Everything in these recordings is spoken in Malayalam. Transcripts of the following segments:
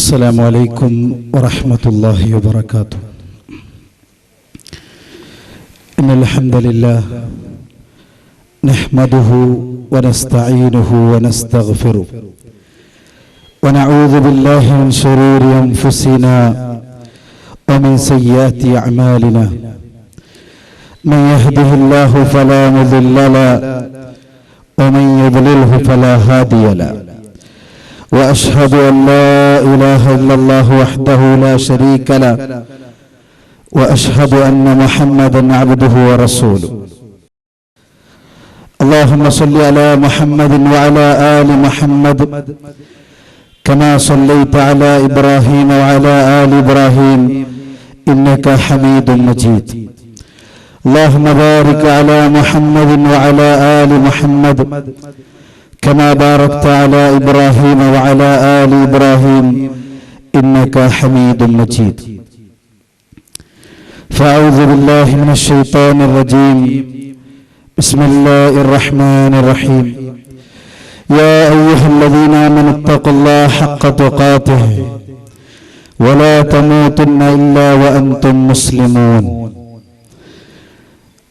السلام عليكم ورحمة الله وبركاته. إن الحمد لله نحمده ونستعينه ونستغفره ونعوذ بالله من شرور أنفسنا ومن سيئات أعمالنا. من يهده الله فلا مضل له ومن يضلله فلا هادي له. وأشهد أن لا إله إلا الله وحده لا شريك له وأشهد أن محمدا عبده ورسوله. اللهم صل على محمد وعلى آل محمد كما صليت على إبراهيم وعلى آل إبراهيم إنك حميد مجيد. اللهم بارك على محمد وعلى آل محمد كما باركت على إبراهيم وعلى آل إبراهيم إنك حميد مجيد. فأعوذ بالله من الشيطان الرجيم. بسم الله الرحمن الرحيم. يا أيها الذين آمنوا اتقوا الله حق تقاته ولا تموتن إلا وأنتم مسلمون.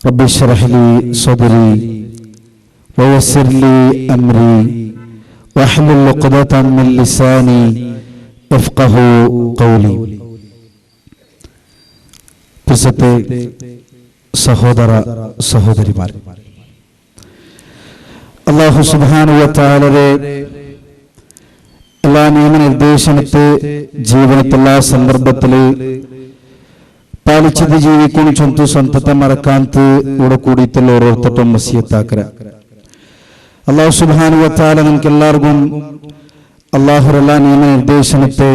رب اشرح لي صدري ويسر لي أمري واحلل عقدة من لساني يفقهوا قولي. പ്രിയപ്പെട്ട സഹോദര സഹോദരിമാർ, അല്ലാഹു സുബ്ഹാനഹു വ തആലയുടെ എല്ലാ നിയമനിർദ്ദേശത്തെ ജീവിതത്തിലുള്ള സന്ദർഭത്തിൽ പാലിച്ചത് ജീവിക്കും ചൊന്തു സ്വന്തത്തെ മറക്കാന്ത് ഇവിടെ കൂടിയിട്ടുള്ള ഓരോരുത്തട്ടും വസിയത്താക്കര. അല്ലാഹു സുബ്ഹാനഹു വ തആല നമുക്ക് എല്ലാവർക്കും അല്ലാഹുവിന്റെ എല്ലാ നിയമനിർദ്ദേശത്തെ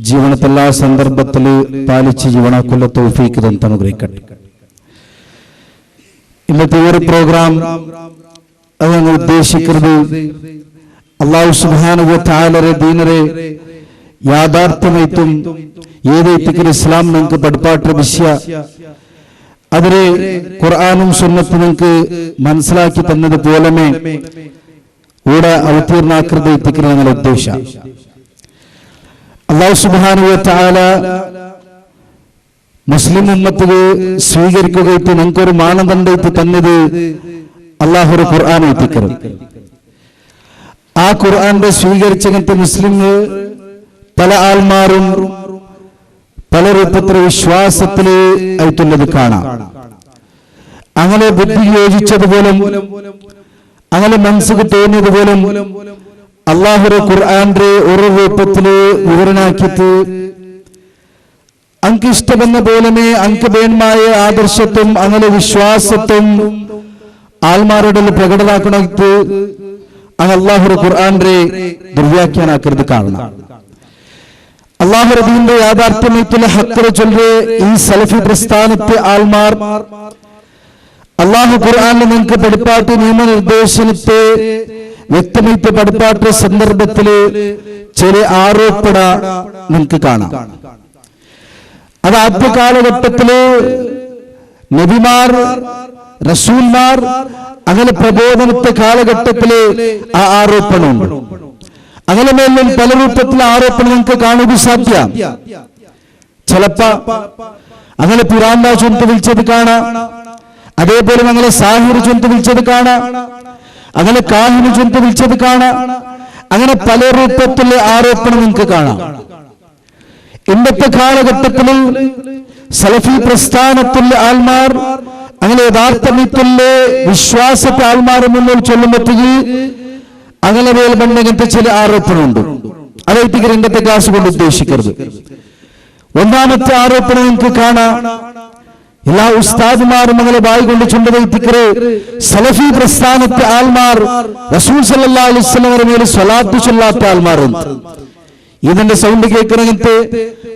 ജീവിതത്തിലുള്ള സന്ദർഭത്തിൽ പാലിച്ച് ജീവനാക്കുള്ള തൗഫീഖ് തന്ന് അനുഗ്രഹിക്കട്ടെ. ഇന്നത്തെ ഒരു പ്രോഗ്രാം അത് ഉദ്ദേശിക്കുന്നത് അല്ലാഹു സുബ്ഹാനഹു വ തആലയുടെ ദീനരെ യാഥാർത്ഥ്യമായിട്ടും ഏതേറ്റിക്കൽ ഇസ്ലാം നിങ്ങൾക്ക് പഠിപ്പാട്ട വിഷയ അതിരെ ഖുർആനും സുന്നത്തും നിങ്ങൾക്ക് മനസ്സിലാക്കി തന്നതുപോലെ ഇവിടെ അവതീർണാകൃതി എത്തിക്കുന്ന ഞങ്ങളുടെ ഉദ്ദേശം. അല്ലാഹു സുബ്ഹാനഹു വ തആല മുസ്ലിം ഉമ്മത്തില് സ്വീകരിക്കുകയിട്ട് ഞങ്ങൾക്കൊരു മാനദണ്ഡം തന്നത് അല്ലാഹുവിന്റെ ഖുർആൻ എത്തിക്കണം. ആ ഖുർആന്റെ സ്വീകരിച്ചങ്ങനത്തെ മുസ്ലിങ്ങൾ പല ആൾമാരും പല രൂപത്തിലെ വിശ്വാസത്തില് ആയിട്ടുള്ളത് കാണാം. അങ്ങനെ ബുദ്ധി യോജിച്ചതുപോലും അങ്ങനെ മനസ്സിക്ക് തോന്നിയതുപോലും അല്ലാഹുവിന്റെ ഖുർആന്റെ ഒരു രൂപത്തില് വിവരണാക്കിയിട്ട് അങ്ക് ഇഷ്ടമെന്ന പോലെ അങ്ക് വേന്മായ ആദർശത്വം അങ്ങനെ വിശ്വാസത്വം ആൾമാരുടെ പ്രകടമാക്കണത്ത് അല്ലാഹുവിന്റെ ഖുർആന്റെ ദുർവ്യാഖ്യാനാക്കരുത് കാണണം. അല്ലാഹുവിന്റെ ദീനിന്റെ യാഥാർത്ഥ്യമായിട്ടുള്ള ഹഖ് ചൊല്ല് ഈ സലഫി പ്രസ്ഥാനത്തെ ആൾമാർ അല്ലാഹു ഖുർആനിൽ നിങ്ങൾക്ക് പഠിപ്പാട്ട് നിയമനിർദ്ദേശത്തെ വ്യക്തമായിട്ട് പഠിപ്പാട്ട സന്ദർഭത്തില് ചില ആരോപണ നിങ്ങൾക്ക് കാണാം. അത് ആദ്യ കാലഘട്ടത്തില് നബിമാർ റസൂൽമാർ അങ്ങനെ പ്രബോധനത്തെ കാലഘട്ടത്തില് ആ ആരോപണമുണ്ട്. അങ്ങനെ മേലും പല രൂപത്തിലെ ആരോപണം നിങ്ങൾക്ക് കാണുക സാധ്യം. ചിലപ്പോ അങ്ങനെ പിറാന്ത ചൊന്ത് വിളിച്ചത് കാണാം, അതേപോലെ അങ്ങനെ സാഹിർ ചൊന്ത് വിളിച്ചത് കാണാം, അങ്ങനെ കാഹിന് ചൊന്ത് വിളിച്ചത് കാണാം. അങ്ങനെ പല രൂപത്തിലെ ആരോപണം നിങ്ങൾക്ക് കാണാം. ഇന്നത്തെ കാലഘട്ടത്തിൽ സലഫി പ്രസ്ഥാനത്തിലെ ആൾമാർ അങ്ങനെ യഥാർത്ഥമിത്തുള്ള വിശ്വാസത്തെ ആൾമാർ മുന്നിൽ ചൊല്ലുമ്പോഴത്തേക്ക് അങ്ങനെ വേൽബന്ധത്തെ ചില ആരോപണമുണ്ട്. അതായിട്ട് ഇന്നത്തെ ക്ലാസ് കൊണ്ട് ഉദ്ദേശിക്കരുത്. ഒന്നാമത്തെ ആരോപണം നിങ്ങൾക്ക് കാണാം, എല്ലാ ഉസ്താദുമാരും അങ്ങനെ വായി കൊണ്ട് ചുണ്ടവയ്ത്തിക്കറ് സലഫി പ്രസ്ഥാനത്തെ ആൾമാർ റസൂൽ സല്ലല്ലാഹു അലൈഹി വസല്ലമയുടെ മേൽ സ്വലാത്ത് ചൊല്ലാത്ത ആൾമാരുണ്ട്. ഇതിന്റെ സൗണ്ട് കേൾക്കണങ്ങനത്തെ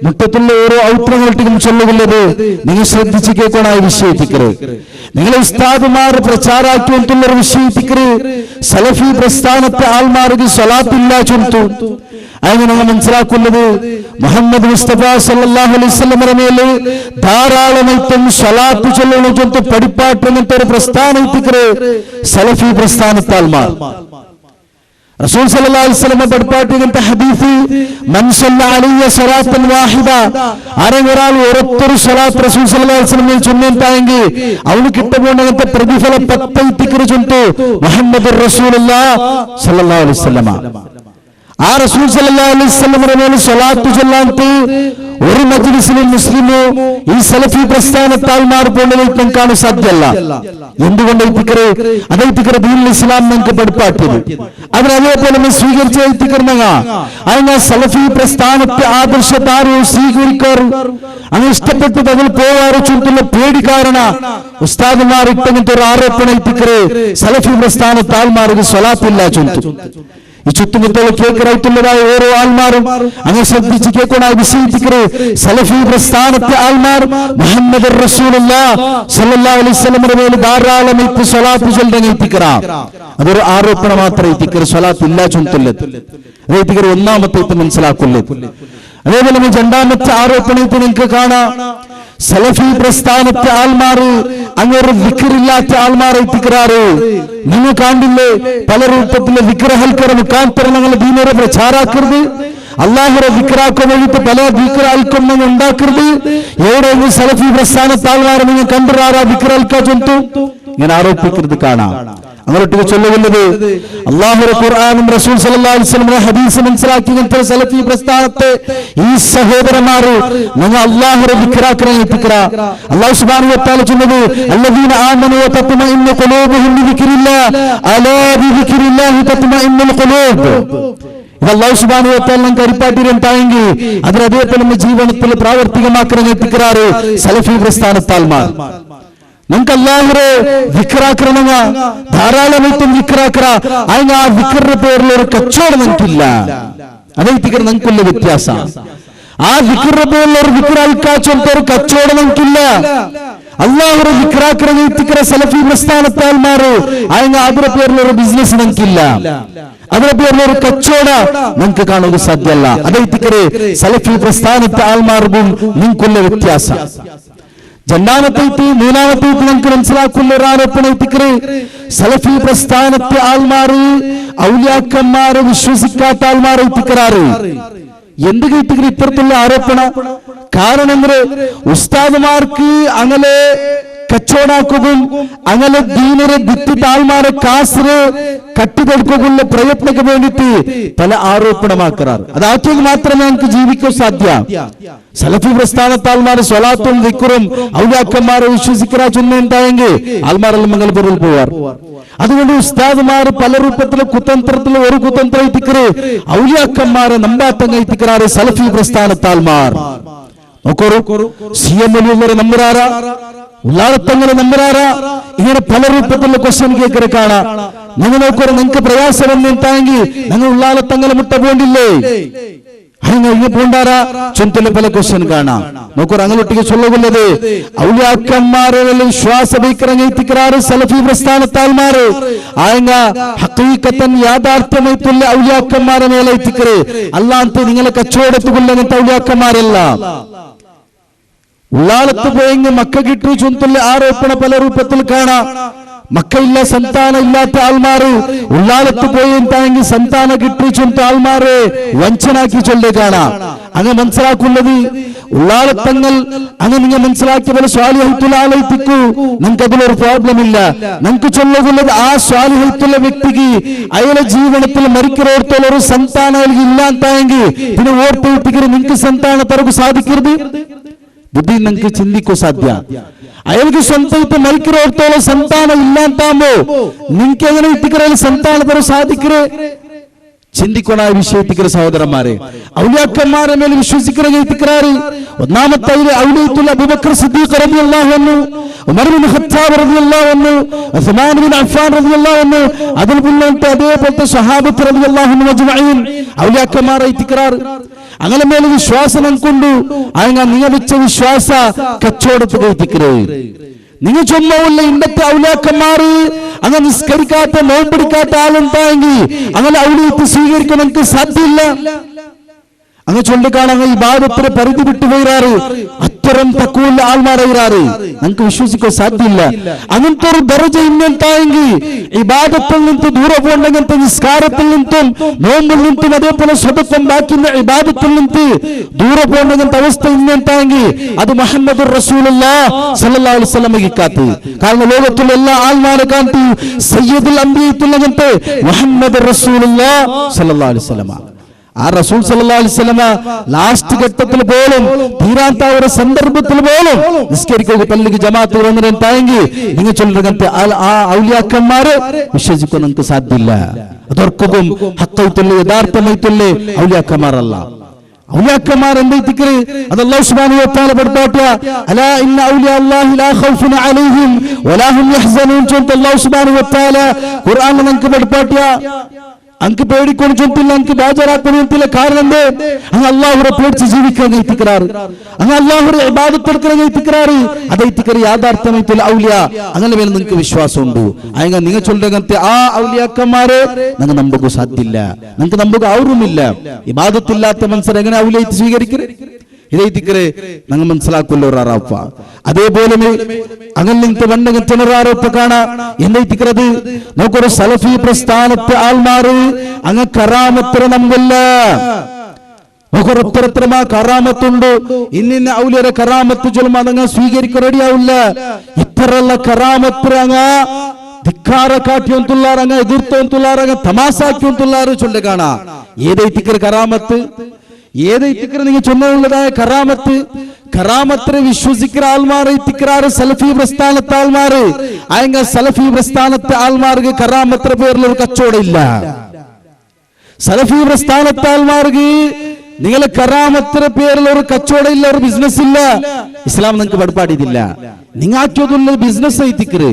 മുറ്റത്തുള്ള ഓരോ ഔത്രങ്ങൾക്കും ചൊല്ലുള്ളത് നിങ്ങൾ ശ്രദ്ധിച്ച് കേൾക്കണായി വിഷയിപ്പിക്കരുത്. നിങ്ങളെ ഉസ്താദുമാർ പ്രചാരാക്കിയിട്ടുള്ളൊരു വിഷയിപ്പിക്കരുത്. സലഫി പ്രസ്ഥാനത്തെ ആൾമാർക്ക് സ്വലാത്തില്ല ചൊല്ലുത്തു. അങ്ങനെ മനസ്സിലാക്കുന്നത് മുഹമ്മദ് മുസ്തഫ സല്ലല്ലാഹു അലൈഹി വസല്ലമയുടെ മേൽ ധാരാളമായിട്ടും സ്വലാത്ത് ചൊല്ലണം ചൊല്ലുത്തു പഠിപ്പാട്ട് അങ്ങനത്തെ ഒരു പ്രസ്ഥാനം സലഫി പ്രസ്ഥാനത്തെ ആൾമാർ. റസൂൽ സല്ലല്ലാഹു അലൈഹി വസല്ലം പഠിപ്പാട്ടിയങ്ങനത്തെ ഹദീസ്, മൻ സല്ല അലൈഹി സ്വലാത്തൻ വാഹിദ, ആരെങ്കിലും ഒരൊറ്റൊരു സ്വലാത്ത് റസൂൽ സല്ലല്ലാഹു അലൈഹി വസല്ലം ചൊല്ലിട്ടായെങ്കിൽ അവന് കിട്ടുമ്പോഴത്തെ പ്രതിഫലം 10 ദിക്ർ ചൊല്ലിട്ട് മുഹമ്മദുർ റസൂലുള്ളാഹി സല്ലല്ലാഹു അലൈഹി വസല്ലം. ആ റസൂൽ സല്ലല്ലാഹു അലൈഹി വസല്ലമയുടെ മേൽ സ്വലാത്ത് ചൊല്ലാൻട്ട് ഒരു മജ്ലിസിലും മുസ്ലിമോ ഈ സലഫി പ്രസ്ഥാനത്താൽമാർ പോലുള്ളവർക്ക് കാണാൻ സാധ്യമല്ല. എന്തുകൊണ്ട് അതേ ദീനുൽ ഇസ്ലാം നമുക്ക് പഠിപ്പാട്ടിയത് അതിനതേപോലെ സ്വീകരിച്ച അതിന് സലഫി പ്രസ്ഥാനത്തെ ആദർശത്താരോ സ്വീകരിക്കാറ് അങ്ങനെ ഇഷ്ടപ്പെട്ടിട്ട് അതിൽ പോവാറ് ചുറ്റുള്ള പേടി കാരണ ഉസ്താദുമാർ ഇട്ടങ്ങനത്തെ ഒരു ആരോപണ സലഫി പ്രസ്ഥാനത്താൽമാർക്ക് സ്വലാത്തില്ല ചുറ്റും. ഈ ചുറ്റുമുത്തോളം കേൾക്കറായിട്ടുള്ളതായ ഓരോ ആൾമാരും അങ്ങനെ ശ്രദ്ധിച്ച് കേൾക്കണ വിശേഷിക്കറ് സലഫി പ്രസ്ഥാനത്തെ ആൾമാർ മുഹമ്മദ് റസൂലുള്ളാഹി സ്വല്ലല്ലാഹു അലൈഹി വസല്ലമയുടെ മേൽ ധാരാളം സ്വലാത്ത് ചൊല്ലുക. അതൊരു ആരോപണം മാത്രമേ സ്വലാത്ത് ഇല്ല ചൊല്ലുന്നത്. അതേ ഒന്നാമത്തെ മനസ്സിലാക്കുന്നത്. അതേപോലെ രണ്ടാമത്തെ ആരോപണത്തിൽ നിങ്ങൾക്ക് കാണാം സലഫി പ്രസ്ഥാനത്തെ ആൾമാർ അങ്ങനെ വിക്റില്ലാത്ത ആൾമാരെ എത്തിക്കാറ്. നിങ്ങൾ കണ്ടില്ലേ പല രൂപത്തിലെ വിഗ്രഹൽക്കര മുഖാന്തരം ഞങ്ങൾ ദീനരെ പ്രചാരാക്കരുത്, അള്ളാഹുരെ വിക്രാക്കാൻ വേണ്ടിയിട്ട് പല വിക്രാൽക്കൊന്നും ഉണ്ടാക്കരുത്. എവിടെയെങ്കിലും സലഫി പ്രസ്ഥാനത്തെ ആൾമാരെ നിങ്ങൾ കണ്ടുറാറാ വിക്രാൽക്കാ ചൊന്തു ഇങ്ങനെ ആരോപിക്കരുത് കാണാം. അങ്ങോട്ട് ചൊല്ലുന്നത് അല്ലാഹുവിന്റെ ഖുർആനും റസൂൽ സല്ലല്ലാഹു അലൈഹി വസല്ലം ഹദീസ് മനസ്സിലാക്കി സലഫി പ്രസ്ഥാനത്തെ ഈ സഹോദരന്മാർ നിങ്ങൾ അല്ലാഹുവിനെ ദിക്റാക്കണേ ദിക്റ. അല്ലാഹു സുബ്ഹാനഹു വ തആല ചൊല്ലുന്നത് അല്ലദീന ആമനു വ തത്മഇന്നു ഖുലൂബുഹും ബിദിക്രില്ലാഹ് അലാ ബിദിക്രില്ലാഹി തത്മഇന്നുൽ ഖുലൂബ്. അല്ലാഹു സുബ്ഹാനഹു വ തആല കരിപ്പാട്ടിരണ്ടായെങ്കിൽ അതിന് അതേപോലെ നമ്മുടെ ജീവിതത്തിൽ പ്രാവർത്തികമാക്കണേ ദിക്റാറ് സലഫി പ്രസ്ഥാനത്താൽമാർ. നമുക്ക് അല്ലാഹുവിനെ ദിക്റാക്കണമെന്ന ധാരാളമായിട്ടും ദിക്റാക്കറ. അതിന് ആ ദിക്റിന്റെ പേരിൽ ഒരു കച്ചവടം നമുക്കില്ല. അതേ ദിക്ർ നമുക്കുള്ള വ്യത്യാസം. ആ ദിക്റിന്റെ പേരിൽ ഒരു ദിക്റാൽക്കാച്ചോട്ട് ഒരു കച്ചവടം നമുക്കില്ല. അല്ലാഹുവിനെ ദിക്റാക്കണ സലഫി പ്രസ്ഥാനത്താൽമാർ അതിന് അതിന്റെ പേരിൽ ഒരു ബിസിനസ് നമുക്കില്ല. അതിന്റെ പേരിൽ ഒരു കച്ചവടം നമുക്ക് കാണുക സാധ്യമല്ല. അതേ ദിക്ർ സലഫി പ്രസ്ഥാനത്തെ ആൾമാർക്കും നിങ്ങൾക്കുള്ള വ്യത്യാസം. രണ്ടാമത്തെ മൂന്നാമത്തെ നമുക്ക് മനസ്സിലാക്കുന്ന ഒരു ആരോപണത്തിക്കറ് സലഫി പ്രസ്ഥാനത്തെ ആൾമാര് ഔലിയാക്കന്മാരെ വിശ്വസിക്കാത്ത ആൾമാരെ എത്തിക്കറാറ്. എന്ത് കേട്ടിക്കറ് ഇപ്പുറത്തുള്ള ആരോപണ? കാരണം ഉസ്താദുമാർക്ക് അങ്ങനെ കച്ചവടാക്കുകയും അങ്ങനെ ദീനരെ ദിത്തിട്ട് ആൾമാരെ കാസറ് കട്ടിതെടുക്കുകയുള്ള പ്രയത്നക്ക് വേണ്ടിയിട്ട് പല ആരോപണമാക്കാറ്. അതാക്കിയെങ്കിൽ മാത്രമേ നമുക്ക് ജീവിക്കാൻ സാധ്യ. സലഫി പ്രസ്ഥാനത്തെ ആൾമാരെ സ്വലാത്തും ദിക്റും ഔലിയാക്കന്മാരെ വിശ്വസിക്കാ ചൊല്ലുണ്ടായെങ്കിൽ ആൾമാരെല്ലാം മംഗലപുരയിൽ പോവാർ. അതുകൊണ്ട് ഉസ്താദുമാർ പല രൂപത്തിലെ കുതന്ത്രത്തിൽ ഒരു കുതന്ത്രം എത്തിക്കറ് ഔലിയാക്കന്മാരെ നമ്പാത്തങ്ങ എത്തിക്കാറ് സലഫി പ്രസ്ഥാനത്തെ ആൾമാർ. നോക്കൂ സിഎംഎല്ലുള്ളവരെ നമ്പറാറാ, ഉള്ളാളത്തങ്ങളെ നമ്പറാറാ, ഇങ്ങനെ പല രൂപത്തിലുള്ള ക്വസ്റ്റ്യൻ കേൾക്കരെ കാണാം. നിങ്ങൾ നോക്കൂ നിങ്ങൾക്ക് പ്രയാസം എന്നിട്ടായെങ്കിൽ ഞങ്ങൾ ഉള്ളാളത്തങ്ങളെ മുട്ട പോണ്ടില്ലേ പോണ്ടാറാ ചുമത്തിലെ പല ക്വസ്റ്റ്യൻ കാണാം. നോക്കൂ അങ്ങോട്ടേക്ക് ചൊല്ലുന്നത് ഔലിയാക്കന്മാരെ വിശ്വാസ ബൈക്കറങ്ങിത്തിക്കാറ് സലഫി പ്രസ്ഥാനത്താൽമാര് ആയങ്ങ ഹഖീഖത്തൻ യാഥാർത്ഥ്യമായിട്ടുള്ള ഔലിയാക്കന്മാരെ മേലെ എത്തിക്കറ്. അല്ലാത്ത നിങ്ങളെ കച്ചവടത്തുകൊള്ള അങ്ങനത്തെ ഔലിയാക്കന്മാരല്ല. ഉള്ളാളത്ത് പോയെങ്കിൽ മക്ക കിട്ടു ചുമത്തുള്ള ആരോപണ പല രൂപത്തിൽ കാണാം. മക്കയില്ല സന്താനം ഇല്ലാത്ത ആൾമാര് ഉള്ളാളത്ത് പോയെങ്കിൽ സന്താന കിട്ടി ചുമത്ത ആൾമാരെ വഞ്ചനാക്കി ചൊല്ലി കാണാം. അങ്ങ് മനസ്സിലാക്കുന്നത് ഉള്ളാളത്തങ്ങൾ അങ്ങനെ നിങ്ങൾ മനസ്സിലാക്കിയ പോലെ സ്വാലിഹത്തുലാലയിപ്പിക്കൂ. നമുക്ക് അതിലൊരു പ്രോബ്ലം ഇല്ല. നമുക്ക് ചൊല്ലുന്നത് ആ സ്വാലിഹത്തുള്ള വ്യക്തിക്ക് അയാളുടെ ജീവനത്തിൽ മരിക്കരോടത്തോളം ഒരു സന്താനം ഇല്ലാത്തായെങ്കിൽ പിന്നെ ഓർത്തിപ്പിക്കരുത് നിങ്ങൾക്ക് സന്താനം തറക്ക് സാധിക്കരുത്. ബുദ്ധി നിങ്ങൾക്ക് ചിന്തിക്കൂ സാധ്യ. അയാൾക്ക് സ്വന്തമായിട്ട് മരിക്കരോടത്തോളം സന്താനം ഇല്ലാത്താകുമ്പോ നിങ്ങൾക്ക് എങ്ങനെ എത്തിക്കറയിൽ സന്താനത്തറ സാധിക്കരേ? ചിന്തിക്കണ വിഷയത്തിക്കര സഹോദരന്മാരെ. ഔലിയാക്കന്മാരെ മേൽ വിശ്വസിക്കണ എത്തിക്കറാറ്. ഒന്നാമത്തെ ഔലിയത്തുൽ അബൂബക്കർ സിദ്ദീഖ് റളിയല്ലാഹു അൻഹു, ഉമർ ഇബ്നു ഖത്താബ് റളിയല്ലാഹു അൻഹു, ഉസ്മാൻ ഇബ്നു അഫ്ഫാൻ റളിയല്ലാഹു അൻഹു, അതിൽ പിന്നത്തെ അതേപോലത്തെ സ്വഹാബത്ത് റളിയല്ലാഹു അൻഹും അജ്മഈൻ ഔലിയാക്കന്മാരെ എത്തിക്കറാറ്. അങ്ങനെ മേൽ വിശ്വാസം നമുക്കുണ്ട്. അങ്ങനെ നിയമിച്ച വിശ്വാസ കച്ചവടത്തിൽ എത്തിക്കരേ. നിങ്ങൾ ചൊല്ലുള്ള ഇന്നത്തെ ഔലിയാക്കന്മാര് അങ്ങനെ നിസ്കരിക്കാത്ത നോമ്പെടുക്കാത്ത ആളുണ്ടായെങ്കിൽ അങ്ങനെ ഔലിയത്ത് സ്വീകരിക്കാൻ നമുക്ക് സാധ്യമില്ല. അങ്ങ് ചൊല്ലിക്കാണങ്ങ് ഇബാദത്തിന് പരിധി വിട്ടുപോയിരാറ് അത്തരം തക്കുള്ള ആൾമാരായിരാറ് നമുക്ക് വിശ്വസിക്കാൻ സാധ്യമില്ല. അങ്ങനത്തെ ഒരു ദർജ ഇന്നെങ്കിൽ ഇബാദത്തിൽ നിന്ന് ദൂരെ പോകണ്ടെങ്കിൽ നിസ്കാരത്തിൽ നിന്നും നോമ്പിൽ നിന്നും അതേപോലെ സ്വതത്വം ബാക്കി ഇബാദത്തിൽ നിന്ന് ദൂരെ പോകണ്ടെങ്കിൽ അവസ്ഥ ഇന്നെങ്കിൽ അത് മുഹമ്മദ് റസൂലുള്ളാഹി സ്വല്ലല്ലാഹു അലൈഹി വസല്ലമയ്ക്ക് കാത്ത്. കാരണം ലോകത്തിലെ എല്ലാ ആൾമാരെ കാത്തു സയ്യിദുൽ അംബിയത്തുള്ളങ്ങനത്തെ മുഹമ്മദ് റസൂലുള്ളാഹി സ്വല്ലല്ലാഹു അലൈഹി വസല്ലമ. ആ റസൂൽ സല്ലല്ലാഹു അലൈഹി വസല്ലമ ലാസ്റ്റ് ഘട്ടത്തിൽ പോലും തീരാത്ത ഒരു സന്ദർഭത്തിൽ പോലും നിസ്കരിക്കുക പള്ളിക്ക് ജമാഅത്ത് വന്നിട്ടായെങ്കിൽ നിങ്ങൾ ചൊല്ലുന്നങ്ങനത്തെ ആ ഔലിയാക്കന്മാരെ വിശ്വസിക്കാൻ നിങ്ങൾക്ക് സാധ്യമില്ല. അതോർക്കും ഹഖൈത്തുള്ള യഥാർത്ഥമായിട്ടുള്ള ഔലിയാക്കന്മാരല്ല. ഔലിയാക്കന്മാർ എന്തായിത്തിക്കറ് അത് അല്ലാഹു സുബ്ഹാനഹു വ തആല പഠിപ്പാട്ടിയ അലാ ഇന്ന ഔലിയ അല്ലാഹി ലാ ഖൗഫുൻ അലൈഹിം വലാ ഹും യഹ്സനൂൻ ചൊല്ലുന്ന അല്ലാഹു സുബ്ഹാനഹു വ തആല ഖുർആനിൽ നമുക്ക് പഠിപ്പാട്ടിയ അങ്ങ് പേടിക്കൊണ്ട് ചൊല്ലില്ല, അങ്ങ് ബേജാറാക്കുന്ന കാരണം എന്ത്? അങ്ങ് അല്ലാഹുവിനെ പേടിച്ച് ജീവിക്കാൻ എത്തിക്കാറ്, അങ്ങ് അല്ലാഹുവിനെ ഇബാദത്തെടുക്കാൻ എത്തിക്കാറ്. അതെത്തിക്കറി യാഥാർത്ഥ്യമായിട്ടുള്ള ഔലിയ അങ്ങനെ മേലെ നിങ്ങൾക്ക് വിശ്വാസമുണ്ട്. അങ്ങനെ നിങ്ങൾ ചൊല്ലുന്നത്തെ ആ ഔലിയാക്കന്മാരെ നിങ്ങൾ നമുക്ക് സാധ്യമില്ല, നിങ്ങൾക്ക് നമുക്ക് ഔറുമില്ല. ഇബാദത്തില്ലാത്ത മനുഷ്യർ എങ്ങനെ ഔലിയത്ത് സ്വീകരിക്കരുത്? ഇതേത്തിക്കരെ ഞങ്ങൾ മനസ്സിലാക്കുള്ളവരാറാപ്പ. അതേപോലെ അങ്ങനത്തെ വണ്ണങ്ങത്തിനൊരാറൊപ്പ കാണാ എന്തേത്തിക്കറത് നോക്കൊരു സലഫി പ്രസ്ഥാനത്തെ ആൾമാര് അങ്ങ് കറാമത്ര നമ്പില്ല. നോക്കൊരുത്തരത്തിലും ആ കറാമത്തുണ്ട്. ഇന്ന ഔലിയരെ കറാമത്ത് ചൊല്ലുമ്പോ അതങ്ങ് സ്വീകരിക്കാൻ റെഡിയാവില്ല. ഇത്തരമുള്ള കറാമത്ത് അങ്ങ് ധിക്കാര കാട്ടിയൊന്നുള്ളാർ, അങ്ങ് എതിർത്തോന്നുള്ളാർ, അങ്ങ് തമാസാക്കിയൊന്നുള്ളാർ ചൊല്ലി കാണാ. ഏതേത്തിക്കര കറാമത്ത്, ഏതൈത്തിക്കര നിങ്ങൾ ചൊല്ലുള്ളതായ കറാമത്ത്, കറാമത്തിനെ വിശ്വസിക്കുന്ന ആൾമാർ ഇത്തിക്കറാറ് സലഫി പ്രസ്ഥാനത്തെ ആൾമാര്. അയങ്ങ സലഫി പ്രസ്ഥാനത്തെ ആൾമാർക്ക് കറാമത്തിന്റെ പേരിൽ ഒരു കച്ചവടം ഇല്ല. സലഫി പ്രസ്ഥാനത്തെ ആൾമാർക്ക് നിങ്ങളെ കറാമത്തിന്റെ പേരിൽ ഒരു കച്ചവടം ഇല്ല, ഒരു ബിസിനസ് ഇല്ല. ഇസ്ലാം നിങ്ങൾക്ക് പഠിപ്പാടിയില്ല. നിങ്ങാക്കിയതുള്ള ബിസിനസ് ഐത്തിക്കറ്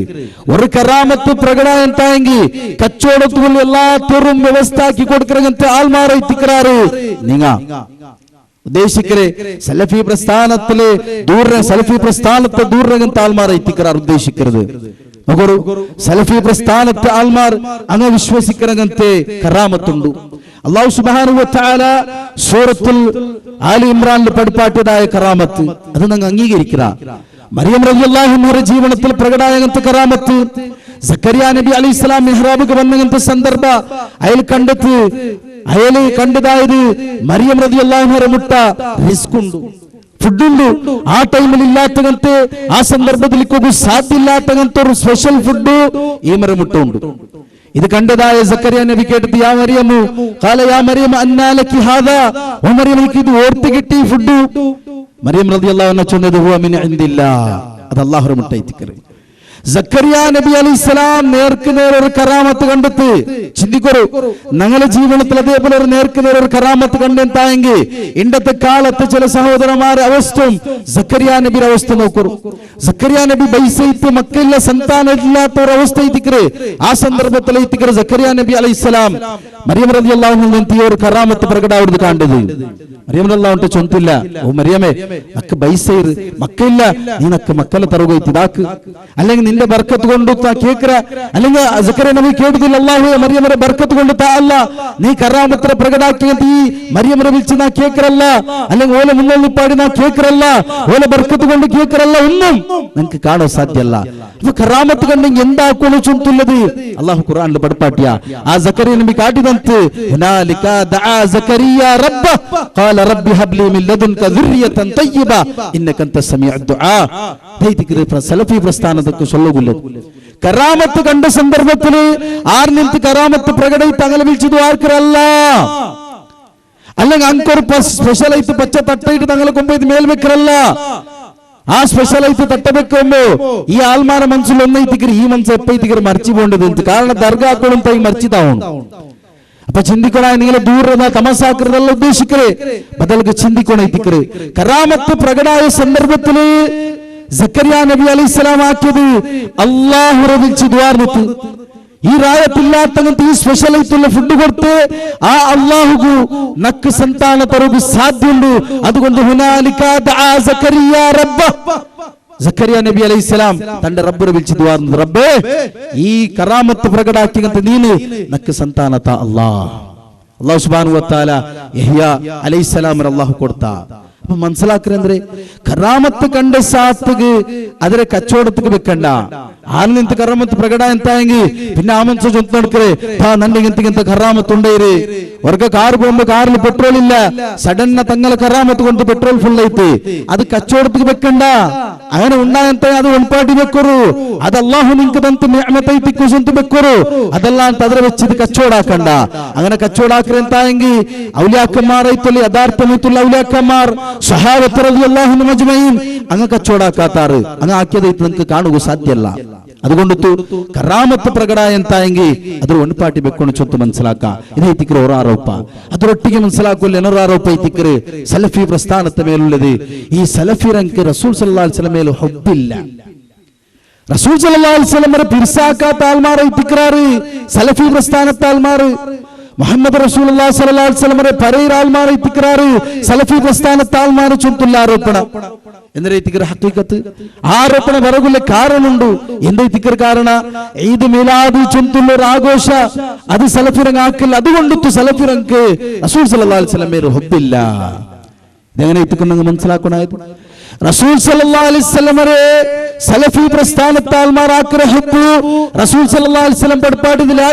ഒരു കറാമത്ത് പ്രകടമായെങ്കിൽ കച്ചവടത്തുള്ള എല്ലാത്തരും വ്യവസ്ഥ ആക്കി കൊടുക്കറങ്ങനത്തെ ആൾമാർ ഐത്തിക്കറാറ്. നിങ്ങ ഉദ്ദേശിക്കരെ സലഫി പ്രസ്ഥാനത്തിലെ സലഫി പ്രസ്ഥാനത്തെ ദൂരങ്ങനത്തെ ആൾമാർ ഐത്തിക്കറാർ ഉദ്ദേശിക്കരുത്. സലഫി പ്രസ്ഥാനത്തെ ആൾമാർ അങ്ങ് വിശ്വസിക്കറങ്ങനത്തെ കറാമത്തുണ്ട്. അല്ലാഹു സുബ്ഹാനഹു വ തആല സൂറത്തുൽ ആലി ഇംറാനിൽ പഠിപ്പാട്ടിയതായ കറാമത്ത് അത് നിങ്ങൾ അംഗീകരിക്കുക. മറിയം റളിയല്ലാഹു അൻഹയുടെ ജീവിതത്തിൽ പ്രകടമായങ്ങനത്തെ കറാമത്ത്, സക്കരിയ നബി അലൈഹിസ്സലാം മിഹ്റാബിക്ക് വന്നങ്ങനത്തെ സന്ദർഭ അയാൾ കണ്ടതായത് മറിയം റളിയല്ലാഹു അൻഹയുടെ മുട്ട റിസ്ക് ഉണ്ട്, ഫുഡുണ്ട്. ആ ടൈമിൽ ഇല്ലാത്തങ്ങനത്തെ ആ സന്ദർഭത്തിൽ സാധ്യമില്ലാത്തങ്ങനത്തെ ഒരു സ്പെഷ്യൽ ഫുഡ് ഈ മുട്ട ഉണ്ട്. ഇത് കണ്ടതായ സക്കരിയ നബി കേട്ടിട്ട് യാ മറിയമു ഖാല യാ മറിയം അന്നാ ലക്കി ഹാദാ, ഓ മറിയം എനിക്ക് ഇത് ഓർത്ത് കിട്ടി ഫുഡ്. മറിയം റളിയല്ലാഹു അൻഹ ചൊന്നത് ഹുവ മിൻ ഇൻദില്ലാഹ്, അത് അല്ലാഹുവിന്റെ മുട്ടൈത്തിക്കറി. സക്കരിയ നബി അലൈഹിസ്സലാം നേർക്ക് നേർ ഒരു കറാമത്ത് കണ്ടെത്ത് ചിന്തിക്കൊരു ഞങ്ങളുടെ ജീവിതത്തിൽ അതേപോലെ ഒരു നേർക്ക് നേർ ഒരു കറാമത്ത് കണ്ടെത്തായെങ്കിൽ ഇന്നത്തെ കാലത്ത് ചില സഹോദരന്മാരുടെ അവസ്ഥയും സക്കരിയ നബിയുടെ അവസ്ഥ നോക്കൂ. സക്കരിയ നബി ബൈസൈത്ത് മക്കയിലെ സന്താനമില്ലാത്ത ഒരു അവസ്ഥ എത്തിക്കറ്. ആ സന്ദർഭത്തിൽ എത്തിക്കറ് സക്കരിയ നബി അലൈഹിസ്സലാം മറിയം റളിയല്ലാഹു അൻഹ ഒരു കറാമത്ത് പ്രകടമാവുന്നത് കണ്ടത്. മറിയം റളിയല്ലാഹു അൻഹ ചൊന്നില്ല, ഓ മറിയമേ മക്ക ബൈസൈർ മക്കയില്ല, നിനക്ക് മക്കളെ തറുകൈത്ത് ഇതാക്ക്, അല്ലെങ്കിൽ നിന്റെ ബർക്കത്ത് കൊണ്ട് കേക്കറ, അല്ലെങ്കിൽ സക്കരിയ നബി കേട്ടതില്ല അല്ലാഹുവേ മറിയമിന്റെ ബർക്കത്ത് കൊണ്ട് താ അല്ല നീ കറാമത്തിനെ പ്രകടാക്കിയത് ഈ മറിയമിനെ വിളിച്ച് നാ കേക്കറല്ല, അല്ലെങ്കിൽ ഓല മുന്നിൽ പാടി നാ കേക്കറല്ല, ഓല ബർക്കത്ത് കൊണ്ട് കേക്കറല്ല, ഒന്നും നിനക്ക് കാണാൻ സാധ്യമല്ല. അപ്പൊ കറാമത്ത് കണ്ടെങ്കിൽ എന്താക്കുള്ളൂ ചൊന്നുള്ളത് അല്ലാഹു ഖുർആനിൽ പഠിപ്പാട്ടിയ ആ സക്കരിയ നബി കാട്ടിದಂತೆ ഹുനാലിക ദഅ സക്കരിയ റബ്ബ ഖാല റബ്ബി ഹബ്ലി മിൻ ലദുൻക ദുർരിയതൻ തയ്യിബ ഇന്നക അൻത സമീഉദ് ദുആ. സലഫി പ്രസ്ഥാനത്തൊക്കെ ചൊല്ലുകയില്ല. കറാമത്ത് കണ്ട സന്ദർഭത്തിൽ ആർനിന്ന് കറാമത്ത് പ്രകടമായിട്ട് അങ്ങനെ വിളിച്ചത് ആർക്കരല്ല, അല്ലെങ്കിൽ അങ്കൊരു സ്പെഷ്യലായിട്ട് പച്ച തട്ടയിട്ട് തങ്ങളെ കൊമ്പ് മേൽ വെക്കറല്ല. ആ സ്പെഷ്യലായിട്ട് തട്ട വെക്കുമ്പോ ഈ ആൾമാരെ മനസ്സിൽ ഒന്നൈത്തിക്കറി ഈ മനസ്സ് എപ്പൈത്തിക്കറി മറിച്ചു പോകേണ്ടത്. കാരണം ദർഗാക്കളും തൈ മറിച്ചിതാവും. അപ്പൊ ചിന്തിക്കണ നിങ്ങളെ ദൂര തമസാക്കരുതല്ല ഉദ്ദേശിക്കരേ, ബദൽക്ക് ചിന്തിക്കണൈത്തിക്കറ്. കറാമത്ത് പ്രകടമായ സന്ദർഭത്തില് സക്കരിയ നബി അലൈഹിസ്സലാം ആക്കിയത് അല്ലാഹുവിനെ വിളിച്ച് ദുആർന്നിട്ട് ഈ റായത്തില്ലാത്തങ്ങനത്തെ ഈ സ്പെഷ്യലായിട്ടുള്ള ഫുഡ് കൊടുത്ത് ആ അല്ലാഹുക്ക് നക്ക് സന്താന തറുക്ക് സാധ്യമുണ്ട്. അതുകൊണ്ട് ഹുനാലിക ദഅ സക്കരിയ റബ്ബ, സക്കരിയ നബി അലൈഹിസ്സലാം തന്റെ റബ്ബിനെ വിളിച്ച് ദുആർന്നു, റബ്ബേ ഈ കറാമത്ത് പ്രകടാക്കിയങ്ങനത്തെ നീന് നക്ക് സന്താനത അല്ലാഹ്. അല്ലാഹു സുബ്ഹാനഹു വ തആല യഹ്യ അലൈഹിസ്സലാമിന് അല്ലാഹു കൊടുത്ത. അപ്പൊ മനസ്സിലാക്കുന്നേ, കറാമത്ത് കണ്ട സാത്തുക്ക് അതിരെ കച്ചവടത്തിക്ക് വെക്കണ്ട. ಆಲ್ ನಿಂತ ಕರಾಮತ್ ಪ್ರಗಡ ಅಂತ ಹೆಂಗಿ ಪಿನ್ನ ಆಮನ್ಸ ಜೊತೆ ನೋಡ್ಕರೆ ತಾ ನಂಡಿಗಿಂತ ಕರಾಮತ್ ಉಂಡೈರಿ ವರ್ಗ ಕಾರ್ ಬೋಂಬ ಕಾರ್ಲಿ ಪೆಟ್ರೋಲ್ ಇಲ್ಲ ಸಡನ್ ತಂಗಲ ಕರಾಮತ್ കൊണ്ട് പെട്രോൾ ഫുൾ ಐತಿ ಅದು ಕಚ್ಚೋಡಕ್ಕೆ ಬೆಕ್ಕಂಡ അങ്ങനെ ഉണ്ടാಯಂತ ಅದು ಒಂಪಾಟಿ ಬೆಕ್ಕರು ಅದು ಅಲ್ಲಾಹು ನಿಂಕದಂತ ನಿಅಮತ್ ಐತಿ ಕುಸಂತ ಬೆಕ್ಕರು ಅದಲ್ಲ ಅಂತ ಅದರ വെച്ചിട്ട് കച്ചോടാക്കണ്ട അങ്ങനെ കച്ചോടാക്കರೆ ಅಂತ ಹೆಂಗಿ ഔലിയാക്കന്മാർ ಐತಲಿ യഥാർത്ഥമൈത്തുള്ള ഔലിയാക്കന്മാർ സഹാബത്ത് റളിയല്ലാഹു അൻഹും അജ്മഈൻ അങ്ങ കച്ചോടാക്കാത്താറ് അങ്ങ ആക്കിയതൈತಿ നമുക്ക് കാണുക സാധ്യമല്ല. അതുകൊണ്ടിತ್ತು ಕರಾಮತ್ ಪ್ರಗಡ ಅಂತ ಹೆಂಗಿ ಅದ್ರ ಒಂಪಾಟಿ ಬೆಕ್ಕೊಂಡು ಚೊತ್ತು ಮನಸಲಾಕ ಇದೈತಿಕ್ರೆ ಅವರ ಆರೋಪ ಅದರೊಟ್ಟಿಗೆ ಮನಸಲಾಕಲ್ಲ ಏನರ ಆರೋಪ ಐತಿಕ್ರೆ ಸಲಫಿ ಪ್ರಸ್ಥಾನದ ಮೇಲುಳ್ಳದು ಈ ಸಲಫಿ ರಂಕೆ ರಸೂಲ್ ಸಲ್ಲಲ್ಲಾಹು ಅಲೈಹಿ ವಸಲ್ಲಂ ಮೇಲೆ ಹುಬ್ಬಿಲ್ಲ റസൂൽ സല്ലല്ലാഹു അലൈഹി വസല്ലം പിർസാക്കാത്ത ആൾമാർ ഇത്തിക്രാറ് സലഫി പ്രസ്ഥാനത്തെ ആൾമാർ മുഹമ്മദ് റസൂലുള്ളാഹി സ്വല്ലല്ലാഹു അലൈഹി വസല്ലം പരൈർ ആൾമാർ ഇത്തിക്രാറ് സലഫി പ്രസ്ഥാനത്തെ ആൾമാർ ചൊന്തുള്ള ആരോപണ എന്നരീതിക്കര ഹഖീഖത്ത് ആരോപണ ಬರಗುಲ್ಲ ಕಾರಣ ಉಂಟು ಎಂದೈತಿಕರ ಕಾರಣ ಈದ್ ಮಿಲಾದ್ ಚೊಂತುള്ള ആഘോഷ ಅದು ಸಲಫಿರಂಗ ಹಾಕಿಲ್ಲ അതുകൊണ്ടിತ್ತು സലഫിರಂಗೆ റസൂൽ സല്ലല്ലാഹു അലൈഹി വസല്ലം ಮೇಲೆ ಹುಬ್ಬಿಲ್ಲ ഇതെങ്ങനെ ഇത്തിക്കുന്ന മനസ്സിലാക്കണായത് റസൂൽ സല്ലല്ലാഹു അലൈഹി വസല്ലം സലഫി പ്രസ്ഥാനത്തെ ആൾമാർ ആക്കിയ ഹുബ്ബ് റസൂൽ സല്ലല്ലാഹു അലൈഹി വസല്ലം പഠിപ്പാട്ടിൽ ലാ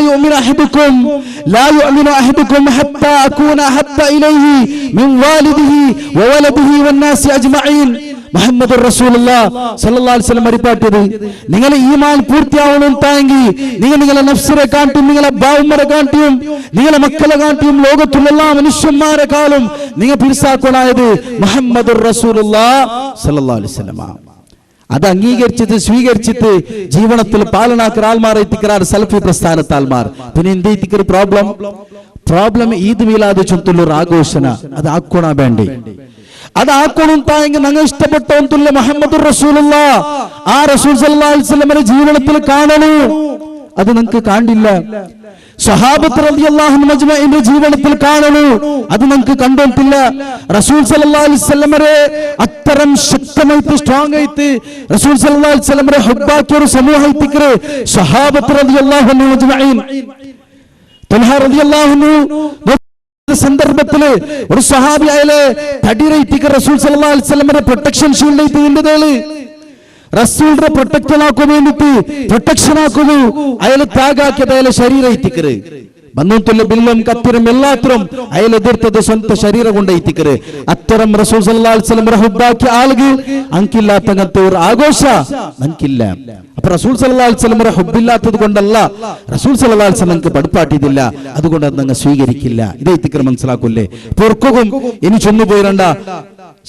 യുഅ്മിനു അഹദുക്കും ഹത്താ അകൂന ഹബ്ബ ഇലൈഹി മിൻ വാലിദിഹി വവലദിഹി വന്നാസി അജ്മഈൻ മുഹമ്മദ് റസൂലുള്ളാഹി സ്വല്ലല്ലാഹു അലൈഹി വസല്ലം പരിപാടിയത് നിങ്ങളെ ഈമാൻ പൂർത്തിയാവണം എന്തായെങ്കിൽ നിങ്ങളെ നഫ്സിനെ കാട്ടിയും നിങ്ങളെ ഭാവമരെ കാട്ടിയും നിങ്ങളെ മക്കളെ കാട്ടിയും ലോകത്തുള്ള എല്ലാ മനുഷ്യന്മാരെക്കാളും നിങ്ങൾ പിരിസാക്കണായത് മുഹമ്മദ് റസൂലുള്ളാഹി സ്വല്ലല്ലാഹു അലൈഹി വസല്ലം അത് അംഗീകരിച്ചിട്ട് സ്വീകരിച്ചിട്ട് ജീവനത്തിൽ പാലനാക്കുന്ന ആൾമാർ എത്തിക്കാറ് സലഫി പ്രസ്ഥാനത്തെ ആൾമാർ. പിന്നെ എന്തെത്തിക്കൊരു പ്രോബ്ലം ഈദ് മീലാദ് ചൊന്തുള്ള ആഘോഷന അത് ആക്കോണ വേണ്ടി അത് ആക്കോണുണ്ടായെങ്കിൽ ഞങ്ങൾ ഇഷ്ടപ്പെട്ട ഒന്നുമില്ല മുഹമ്മദ് റസൂലുള്ളാഹി ആ റസൂൽ സല്ലല്ലാഹു അലൈഹി വസല്ലമയുടെ ജീവിതത്തിൽ കാണണു അത് നിങ്ങൾക്ക് കാണില്ല. സഹാബത്ത് റളിയല്ലാഹു അൻഹും അജ്മഈന്റെ ജീവിതത്തിൽ കാണണു അത് നിങ്ങൾക്ക് കണ്ടിട്ടില്ല. റസൂൽ സല്ലല്ലാഹു അലൈഹി വസല്ലമയെ അത്തരം ശക്തമായിട്ട് സ്ട്രോങ് ആയിട്ട് റസൂൽ സല്ലല്ലാഹു അലൈഹി വസല്ലമയെ ഹുബ്ബാക്കിയ ഒരു സമൂഹത്തിക്കരെ സഹാബത്ത് റളിയല്ലാഹു അൻഹും അജ്മഈൻ തൽഹ റളിയല്ലാഹു അൻഹു സന്ദർഭത്തില് ഒരു സഹാബി അയാളെ തടിരൈത്തിക്ക് റസൂൽ സല്ലല്ലാഹു അലൈഹി വസല്ലമയുടെ പ്രൊട്ടക്ഷൻ ഷീൽഡ് ആയിട്ട് നിന്നതേള് റസൂലിന്റെ പ്രൊട്ടക്ഷൻ ആക്കാൻ വേണ്ടിട്ട് പ്രൊട്ടക്ഷൻ ആക്കുന്നു അയാൾ ത്യാഗാക്കിയത് അയാളെ ശരീരം എത്തിക്കറ് ബന്ധുത്തുള്ള ബില്ലും കത്തിരും എല്ലാത്തരും അയാൾ എതിർത്തത് സ്വന്തം ശരീരം കൊണ്ട് എത്തിക്കറ് അത്തരം റസൂൽ സല്ലല്ലാഹു അലൈഹി വസല്ലം ഹുബ്ബാക്കിയ ആളുകൾ അങ്കില്ലാത്തങ്ങനത്തെ ഒരു ആഘോഷ നമുക്കില്ല. അപ്പൊ റസൂൽ സല്ലല്ലാഹു അലൈഹി വസല്ലം ഹുബ്ബില്ലാത്തത് കൊണ്ടല്ല റസൂൽ സല്ലല്ലാഹു അലൈഹി വസല്ലം പഠിപ്പാട്ടിയില്ല അതുകൊണ്ട് അത് നിങ്ങൾ സ്വീകരിക്കില്ല. ഇതേ എത്തിക്കറ് മനസ്സിലാക്കൂല്ലേ. പൊറുക്കും ഇനി ചൊന്നുപോയിരണ്ട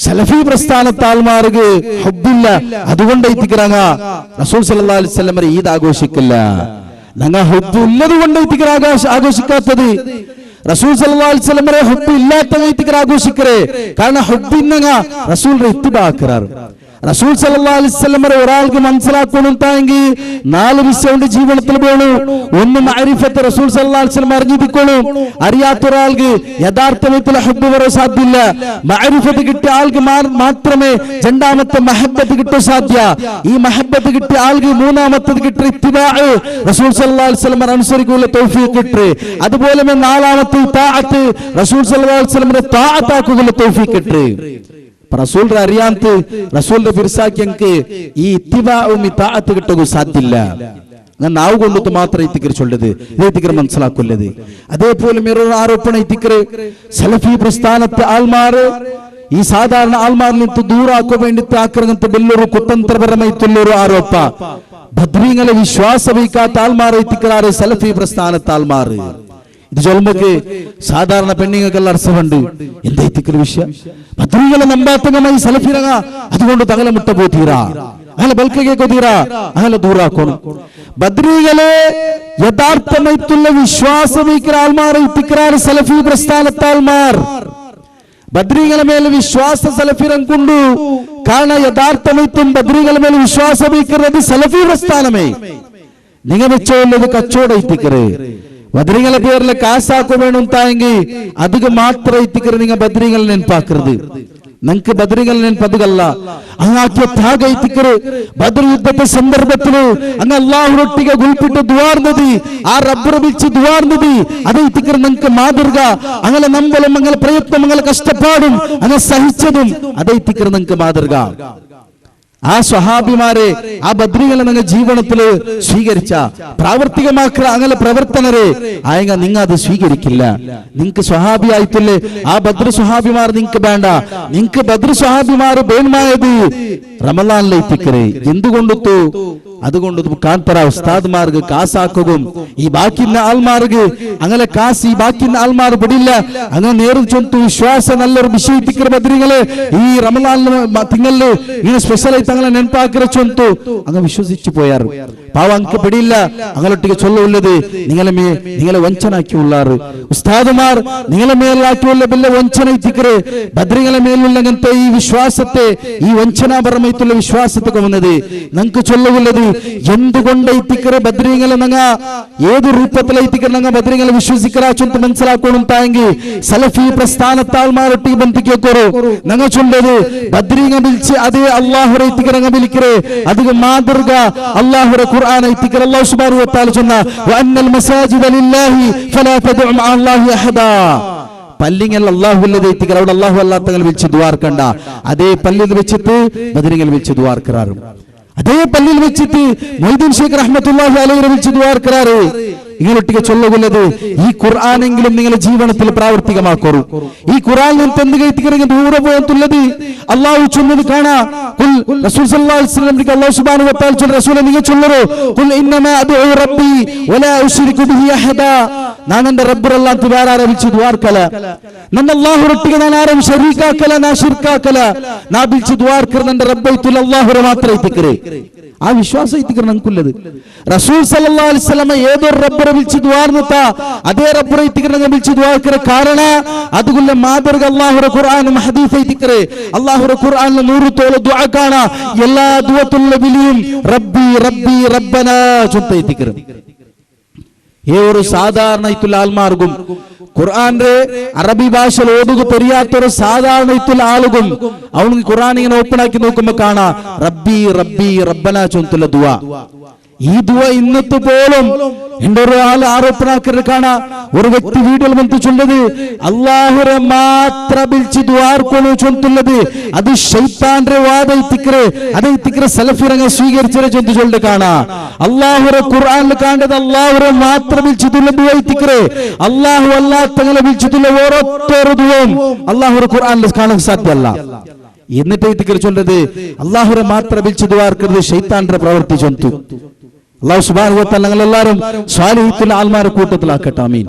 സലഫി പ്രസ്ഥാനത്തെ ആൾമാർക്ക് ഹുബ്ബില്ല അതുകൊണ്ട് എത്തിക്കറാങ്ങ റസൂൽ സല്ലല്ലാഹു അലൈഹി വസല്ലം ഈദ് ആഘോഷിക്കില്ല. ഞങ്ങൾ ഹുബ്ബ് ഉള്ളത് കൊണ്ട് എത്തിക്കറ ആഘോഷിക്കാത്തത് റസൂൽ സല്ലല്ലാഹു അലൈഹി വസല്ലം ഹുബ്ബ് ഇല്ലാത്തത് എത്തിക്കറ ആഘോഷിക്കറേ കാരണം ഹുബ്ബിന്നങ്ങ റസൂലിന്റെ ഇത്തിബാക്കറാർ. റസൂൽ സല്ലല്ലാഹു അലൈഹി വസല്ലം ഒരാൾക്ക് മനസ്സിലാക്കണമെങ്കിൽ 4 വിഷയമുണ്ട് ജീവിതത്തിൽ വേണു. ഒന്ന് മഅരിഫത്ത് റസൂൽ സല്ലല്ലാഹു അലൈഹി വസല്ലം അറിഞ്ഞിരിക്കണം. അറിയാത്ത ഒരാൾക്ക് യഥാർത്ഥത്തിൽ ഹുബ്ബ് വരാൻ സാധ്യല്ല. മഅരിഫത്ത് കിട്ടിയ ആൾക്ക് മാത്രമേ രണ്ടാമത്തെ മഹബ്ബത്ത് കിട്ടാൻ സാധ്യ. ഈ മഹബ്ബത്ത് കിട്ടിയ ആൾക്ക് മൂന്നാമത്തത് കിട്ടിയ ഇത്തിബാ റസൂൽ സല്ലല്ലാഹു അലൈഹി വസല്ലം അനുസരിക്കാനുള്ള തൗഫീഖ് കിട്ടേ. അതുപോലെ നാലാമത്തെ താഅത്ത് റസൂൽ സല്ലല്ലാഹു അലൈഹി വസല്ലം താഅത്താക്കുള്ള തൗഫീഖ് കിട്ടേ. റസൂലിന്റെ അറിയാത്ത റസൂലിന്റെ ഫിർസാക്കിയക്ക് ഈ ഇത്തിബാഉം ഇതാഅത്ത് കിട്ടുക സാധ്യല്ല. നാവ് കൊണ്ടു മാത്രം ഇത്തിക്കർ ചൊല്ലത് ഇത്തിക്കർ മനസ്സിലാക്കൊല്ലത്. അതേപോലെ വേറൊരു ആരോപണം ഇത്തിക്കർ സലഫി പ്രസ്ഥാനത്തെ ആൾമാർ ഈ സാധാരണ ആൾമാരിൽ നിന്ന് ദൂരാക്കാൻ വേണ്ടി ആക്രമണത്തെ വലിയൊരു കുതന്ത്രപരമായിട്ടുള്ള ഒരു ആരോപ ബദ്രീങ്ങളെ വിശ്വാസം വയ്ക്കാത്ത ആൾമാർ ഇത്തിക്കറാറ് സലഫി പ്രസ്ഥാനത്തെ ആൾമാർ. ഇത് ചൊല്ലുമ്പോക്ക് സാധാരണ പെണ്ണുങ്ങൾക്കെല്ലാം അർത്ഥമുണ്ട്. എന്താ വിഷയം ബദ്രീകളെ നമ്പാത്തങ്ങമായി സലഫിറങ്ങ അതുകൊണ്ട് തകല മുട്ട പോത്തീരാ അങ്ങനെ ബൽക്കേ കൊതീരാ അങ്ങനെ ദൂരാക്കണം. ബദ്രീകളെ യഥാർത്ഥമായിട്ടുള്ള വിശ്വാസം വയ്ക്കുന്ന ആൾമാർ ഇത്തിക്കറാറ് സലഫി പ്രസ്ഥാനത്തെ ആൾമാർ. ബദ്രീകളെ മേലെ വിശ്വാസ സലഫിറം കൊണ്ടു കാരണം യഥാർത്ഥമായിട്ടും ബദ്രീകളെ മേലെ വിശ്വാസം വയ്ക്കുന്നത് സലഫി പ്രസ്ഥാനമേ. നിങ്ങൾ വെച്ചുള്ളത് കച്ചവടം ഇത്തിക്കറേ ബദ്രീങ്ങളെ പേരിലെ കാസാക്കു വേണം തായെങ്കിൽ അതിക്ക് മാത്രം എത്തിക്കറ് നിങ്ങൾ ബദ്രീങ്ങളെ നെനപ്പാക്കരുത്. ನಂಗೆ ಬದ್ರಿಗಳ ನೆನಪದಗಲ್ಲ ಹಂಗಾಕಿ ತ್ಯಾಗೈತಿಕರು ಬದ್ರ ಯುದ್ಧದ ಸಂದರ್ಭത്തിൽ അങ്ങ് അല്ലാഹുവൊട്ടിಗೆ ಗುಲ್ಪಿಟ್ಟು ദ്വാർന്നതി ആ റബ്ബർ വിളിച്ച് ദ്വാർന്നതി അതൈതിക്കർ നമുക്ക് മാതൃക അങ്ങനെ നമ്പലും അങ്ങനെ പ്രയത്നം അങ്ങനെ കഷ്ടപ്പാടും അങ്ങനെ സഹിച്ചതും അതൈതിക്കർ നമുക്ക് മാതൃക ആ സ്വഹാബിമാരെ ആ ബദ്രികളെ നിങ്ങൾ ജീവിതത്തിൽ സ്വീകരിച്ച പ്രാവർത്തികമാക്കുക അങ്ങനെ പ്രവർത്തനരെ ആയെങ്കിൽ നിങ്ങൾ അത് സ്വീകരിക്കില്ല നിങ്ങൾക്ക് സ്വഹാബി ആയിട്ടില്ലേ ആ ബദ്ര സ്വഹാബിമാർ നിങ്ങൾക്ക് വേണ്ട നിങ്ങൾക്ക് ബദ്ര സ്വഹാബിമാർ വേണമായത് റമളാനിലെത്തിക്കരെ എന്തുകൊണ്ടു അതുകൊണ്ട് കാന്തറ ഉസ്താദ്മാർക്ക് കാസാക്കുകയും ഈ ബാക്കിയുള്ള ആൾമാർക്ക് അങ്ങനെ കാസ് ഈ ബാക്കിയുള്ള ആൾമാർ വിടില്ല അങ്ങനെ നേരം ചൊന്തു വിശ്വാസം നല്ലൊരു വിഷയത്തിക്കര ബദ്രികളെ ഈ റമളാനിലെ തിങ്കളില് ഇങ്ങനെ സ്പെഷ്യലായി തങ്ങളെ നെനപ്പാക്കിற ചൊന്തു അങ്ങ് വിശ്വസിച്ചു പോയാറ് പാവ അങ്ക് പിടിയില്ല അങ്ങനൊട്ടിಗೆ ചൊല്ലുള്ളത് നിങ്ങളെ വഞ്ചനാക്കിയുള്ളാറ് ഉസ്താദുമാർ നിങ്ങളെ മേലാക്കിയുള്ള ബില്ല വഞ്ചന ഇത്തിക്കരെ ബദ്രികളെ മേലുള്ള അങ്ങനത്തെ ഈ വിശ്വാസത്തെ ഈ വഞ്ചനാപരമായിട്ടുള്ള വിശ്വാസത്തെ കൊന്നത് നമുക്ക് ചൊല്ലുള്ളത് എന്തുകൊണ്ട് ഇത്തിക്കരെ ബദ്രികളെ നങ്ങ ഏത് രൂപത്തിലൈത്തിക്കരെ നങ്ങ ബദ്രികളെ വിശ്വസിക്കറാ ചൊന്ത് മനസ്സിലാക്കണമെങ്കിൽ സലഫി പ്രസ്ഥാനത്താൾമാരൊട്ടിಗೆ ബന്ധിക്കോರು നങ്ങ ചൊല്ലത് ബദ്രിക വിളിച്ച് അതേ അല്ലാഹുരെ ഇത്തിക്കരെ നങ്ങ വിളിക്കരെ അതിಗೆ മാതൃക അല്ലാഹുരെ ഖുർആൻ ഇത്തിക്കരെ അല്ലാഹു സുബ്ഹാനഹു വ തആല ചൊന്ന വഅന്നൽ മസാജിദ ലില്ലാഹി ഫലാ തദ്ഉ മഅ അല്ലാഹി അഹദാ പല്ലിങ്ങൾ അല്ലാഹുവിന്റെ ഇത്തിക്കരെ അവിടെ അല്ലാഹു അല്ലാത്തങ്ങൾ വിളിച്ച് ദുആർക്കണ്ട അതേ പല്ലിൽ വെച്ചിട്ട് ബദ്രികൾ വിളിച്ച് ദുആർക്കറാറും അതേ പള്ളിയിൽ വെച്ചിട്ട് മൊയ്തീൻ ഷേഖ് റഹ്മത്തുള്ളാഹി അലൈഹി വിളിച്ച് ദുആർക്കറാറ് ഇങ്ങനൊട്ടിಗೆ ചൊല്ലുന്നത് ഈ ഖുർആനെങ്കിലും നിങ്ങളുടെ ജീവിതത്തിൽ പ്രാവർത്തികമാക്കൂ ഈ ഖുർആൻ എന്തെങ്കിലും ദൂരെ പോയിട്ടുള്ളത് അല്ലാഹു ചൊന്നത് കാണാ ഖുൽ റസൂൽ സല്ലല്ലാഹു അലൈഹി വസല്ലം അല്ലാഹു സുബ്ഹാനഹു വ തആല ചൊല്ല റസൂലേ നിങ്ങൾ ചൊല്ലറോ ഖുൽ ഇന്നമാ അദ്ഉ റബ്ബി വലാ ഉശ്രികു ബിഹി അഹദാ ഞാൻ എൻ്റെ റബ്ബറല്ലാഹു വേറെ വിളിച്ച് ദുആർക്കല ನನ್ನ അല്ലാഹുവൊട്ടിಗೆ ഞാൻ ആരും ശരീകാക്കല നാ ശിർക്കാക്കല നാ വിളിച്ച് ദുആർക്കർ എൻ്റെ റബ്ബൈത്തുൽ അല്ലാഹുരെ മാത്രം ഇത്തിക്കരെ ആ വിശ്വാസം ഇത്തിക്കർ നമുക്കുള്ളത് റസൂൽ സല്ലല്ലാഹു അലൈഹി വസല്ലം ഏതൊരു റബ്ബറെ വിളിച്ച് ദുആർന്നത അതേ റബ്ബറെ ഇത്തിക്കർ നിങ്ങൾ വിളിച്ച് ദുആർക്കര കാരണം അതുകൊള്ള മാതൃക അല്ലാഹുരെ ഖുർആനും ഹദീസ് ഇത്തിക്കരെ അല്ലാഹുരെ ഖുർആനിലെ 100 തോല ദുആ കാണ എല്ലാ ദുആത്തുള്ള വിളിയും റബ്ബി റബ്ബി റബ്ബനാ ചൊത്ത ഇത്തിക്കര ഏതൊരു സാധാരണ ഇത്തുള്ള ആൾമാർക്കും ഖുർആന്റെ അറബി ഭാഷയിൽ ഓതുക പെരിയാത്തൊരു സാധാരണ ഇത്തുള്ള ആളുകും അവന് ഖുർആൻ ഇങ്ങനെ ഓപ്പൺ ആക്കി നോക്കുമ്പോ കാണാ റബ്ബി റബ്ബി റബ്ബന ചൊന്തുള്ള ദുആ ഈ ദുആ ഇന്നത്തെ പോലും എന്റെ ഒരാൾ ആരോപണാക്കരുത് കാണാ ഒരു വ്യക്തി വീഡിയോയിൽ വന്ന് ചൊല്ലത് അല്ലാഹുരെ മാത്രം വിളിച്ച് ദുആർക്കണു ചൊല്ലുന്നത് അത് ശൈത്താന്റെ വാദ ഇത്തിക്കരെ അത് ഇത്തിക്കരെ സലഫിറങ്ങ സ്വീകരിച്ചരെ ചൊല്ല് ചൊല്ല് കാണാ അല്ലാഹുരെ ഖുർആനിൽ കാണുന്നത് അല്ലാഹുരെ മാത്രം വിളിച്ചിട്ടുള്ള ദുആ ഇത്തിക്കരെ അല്ലാഹു അല്ലാത്തങ്ങളെ വിളിച്ചിട്ടുള്ള ഓരോരുത്തരും ദുആയും അല്ലാഹുരെ ഖുർആനിൽ കാണാൻ സാധ്യമല്ല എന്നിട്ട് ഇത്തിക്കരെ ചൊല്ലത് അല്ലാഹുരെ മാത്രം വിളിച്ച് ദുആർക്കരുത് ശൈത്താന്റെ പ്രവൃത്തി ചൊന്തു അല്ലാഹു സുബ്ഹാനഹു വ തആല ഞങ്ങളെല്ലാവരും സ്വാലിഹീത്തുൽ ആൽമാരെ കൂട്ടത്തിലാക്കട്ടെ ആമീൻ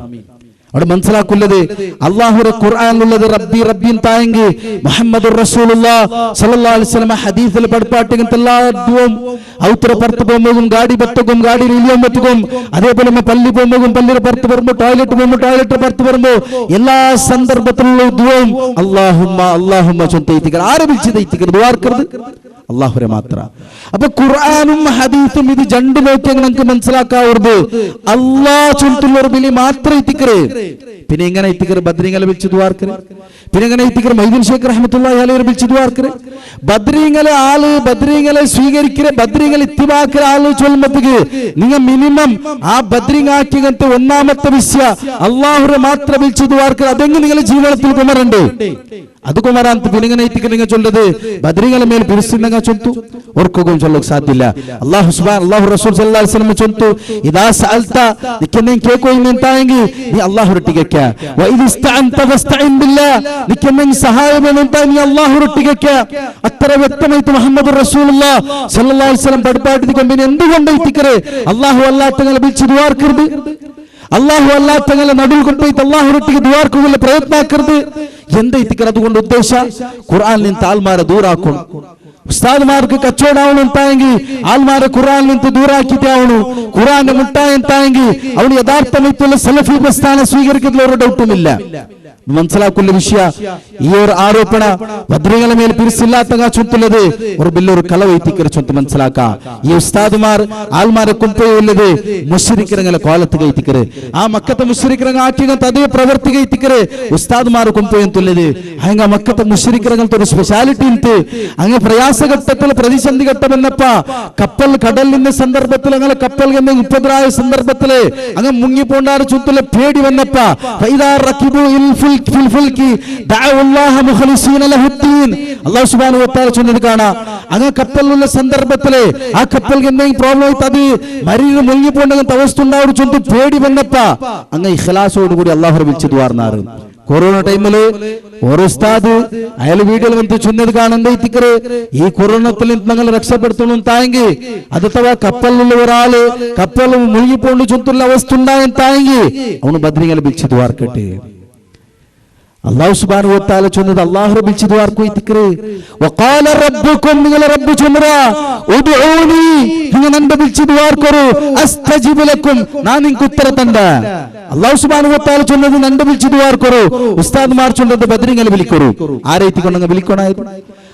അവിടെ മനസ്സിലാക്കുന്നത് അല്ലാഹുവിന്റെ ഖുർആനിലുള്ളത് റബ്ബി റബ്ബി തായെങ്കിൽ മുഹമ്മദുർ റസൂലുള്ളാഹി സ്വല്ലല്ലാഹു അലൈഹി വസല്ലം ഹദീസിൽ പഠിപ്പാട്ടിങ്ങനത്തെ എല്ലാ ദുആവും ഔത്ര പുറത്ത് പോകുമ്പോൾ ഗാഡി ബത്തുകും ഗാഡി ഇലിയം ബത്തുകും അതേപോലെ പള്ളി പോകുമ്പോൾ പള്ളിയുടെ പുറത്ത് വരുമ്പോൾ ടോയ്ലറ്റ് പുറത്ത് വരുമ്പോൾ എല്ലാ സന്ദർഭത്തിലുള്ള ദുആവും അല്ലാഹുമ്മ അല്ലാഹുമ്മ ചൊല്ലിത്തിക്കർ ആരംഭിച്ചത് ദുആർക്കരുത് അല്ലാഹുരെ മാത്രം അപ്പൊ ഖുർആനും ഹദീസും ഇത് രണ്ട് നോക്കിയാൽ നമുക്ക് മനസ്സിലാക്കാവുന്നത് അല്ലാഹ് ചൊല്ലുന്ന ബിലി മാത്രം ഇത്തിക്കറ് പിന്നെ എങ്ങനെ ഇത്തിക്കറ് ബദ്രീങ്ങളെ വിളിച്ച് ദുആർക്കറ് പിന്നെ എങ്ങനെ ഇത്തിക്കറ് മൊയ്തീൻ ഷേഖ് റഹ്മത്തുള്ളാഹി അലൈഹി വിളിച്ച് ദുആർക്കറ് ബദ്രീങ്ങളെ സ്വീകരിക്കരെ ബദ്രീങ്ങൾ ഇത്തിബാക്കര ആള് ചൊല്ലുമ്പത്തേക്ക് നിങ്ങൾ മിനിമം ആ ബദ്രീങ്ങാക്കിയങ്ങനത്തെ ഒന്നാമത്തെ വിഷയ അല്ലാഹുരെ മാത്രം വിളിച്ച് ദുആർക്കറ് അതെങ്ങനെ നിങ്ങളുടെ ജീവിതത്തിൽ കുമരണ്ട് അത് കുമാരാന്ത് പിന്നെ ഇത്തിക്കർ നിങ്ങൾ ചൊല്ലത് ബദ്രീങ്ങളെ മേൽ പിരിച്ചിരുന്ന ചൊന്തു ഓർക്കുകയും ചൊല്ലക്ക് സാധ്യമില്ല അല്ലാഹു റസൂൽ സല്ലല്ലാഹു അലൈഹി വസല്ലം ചൊന്തു ഇദാ സഅൽത നിക്കന്നെ കേൾക്കുകയും എന്തായെങ്കിൽ നീ അല്ലാഹുരൊട്ടിಗೆ വഇദ് ഇസ്തഅൻത ഫസ്തഇൻ ബില്ലാഹ് നിക്കന്നെ സഹായം എന്താ നീ അല്ലാഹുരൊട്ടിಗೆ അത്ര വ്യക്തമായിട്ട് മുഹമ്മദുർ റസൂലുള്ളാഹി സല്ലല്ലാഹു അലൈഹി വസല്ലം പഠിപ്പാട്ടിരിക്കും പിന്നെ എന്തുകൊണ്ട് ഇത്തിക്കരെ അല്ലാഹു അല്ലാത്തങ്ങളെ വിളിച്ച് ദുആർക്കരുത് അല്ലാഹു അല്ലാത്തങ്ങളെ നടുവിൽ കൊണ്ടുപോയിട്ട് അല്ലാഹുരൊട്ടിಗೆ ദുആർക്കുള്ള പ്രയത്നാക്കരുത് എന്താ ഇത്തിക്കർ അതുകൊണ്ട് ഉദ്ദേശ ഖുർആനിൽ നിന്ന് ആൾമാരെ ദൂരാക്കണം ഉസ്താദ്മാർക്ക് കച്ചവടമാവണം എന്തായെങ്കിൽ ആൾമാരെ ഖുർആനിൽ നിന്ന് ദൂരാക്കിട്ടേ ആവണു ഖുർആന്റെ മുട്ട എന്തായെങ്കിൽ അവന് യഥാർത്ഥമായിട്ടുള്ള സലഫി പ്രസ്ഥാനം സ്വീകരിക്കുന്നതിൽ ഒരു ഡൗട്ടുമില്ല മനസ്സിലാക്കുന്ന വിഷയ ഈ ഒരു ആരോപണ ബദ്രികളെ മേൽ പിരിസില്ലാത്ത ചൊത്തുള്ളത് ഒരു വലിയൊരു കളവൈത്തിക്കര ചൊത്ത് മനസ്സിലാക്ക ഈ ഉസ്താദുമാർ ആൾമാരെ കുമ്പയുള്ളത് മുശ്രിക്കരങ്ങളെ കോലത്ത് കയറ്റിക്കര് ആ മക്കത്തെ മുശ്രിക്കരങ്ങൾ ആറ്റിങ്ങത്തെ അതേ പ്രവർത്തി കയറ്റിക്കര് ഉസ്താദുമാർ കുമ്പയും തുള്ളത് അങ്ങ മക്കത്തെ മുശ്രിക്കരങ്ങൾത്തെ ഒരു സ്പെഷ്യാലിറ്റി ഉണ്ട് അങ്ങ് പ്രയാസഘട്ടത്തിൽ പ്രതിസന്ധി ഘട്ടമെന്നപ്പ കപ്പൽ കടലിന്റെ സന്ദർഭത്തിൽ അങ്ങനെ കപ്പൽ ഉപദ്രായ സന്ദർഭത്തില് അങ്ങ് മുങ്ങിപ്പോണ്ടാറ് ചുറ്റുള്ള പേടി വന്നപ്പ അല്ലാഹു സുബ്ഹാനഹു വ തആല ചൊന്നത് കാണാ അങ്ങ് കപ്പലിലുള്ള സന്ദർഭത്തില് ആ കപ്പൽക്ക് എന്തെങ്കിലും പ്രോബ്ലം ആയിട്ട് അത് മരിയിൽ മുങ്ങിപ്പോണ്ടെങ്കിൽ അവസ്ഥ ഉണ്ടാവും ചൊന്ന് പേടി വന്നപ്പ അങ്ങ് ഇഖ്ലാസോട് കൂടി അല്ലാഹു വിളിച്ചു ദുആർനാറ് കൊറോണ ടൈമില് ഒരു ഉസ്താദ് അയാൾ വീട്ടിൽ വന്ന് ചൊന്നത് കാണണ്ടേ ഈ കൊറോണത്തിൽ നിങ്ങൾ രക്ഷപ്പെടുത്തണം താങ്കി അതത്തവ കപ്പലിലുള്ള ഒരാള് കപ്പൽ മുഴുകിപ്പോണ്ട് ചൊത്തുള്ള അവസ്ഥ ഉണ്ടാകാൻ താങ്കി അവന് ബദ്രികളെ വിളിച്ചു ദുആർക്കട്ടെ അല്ലാഹു സുബ്ഹാനഹു വ തആല ചൊന്നത് അല്ലാഹു വിളിച്ചു ദുആർക്കു വഖാല റബ്ബുകും നിങ്ങളെ റബ്ബ് ചൊന്നറാ ഉദ്ഊനി നിങ്ങൾ എന്നെ വിളിച്ചു ദുആർക്കറു അസ്തജിബ് ലക്കും ഞാൻ നിങ്ങൾക്ക് ഉത്തരം തണ്ട അല്ലാഹു സുബ്ഹാനഹു വ തആല ചൊന്നത് എന്നെ വിളിച്ചു ദുആർക്കറു ഉസ്താദ്മാർ ചൊന്നത് ബദ്രികളെ വിളിക്കറു ആരെത്തിക്കൊണ്ടങ്ങ് വിളിക്കണായത്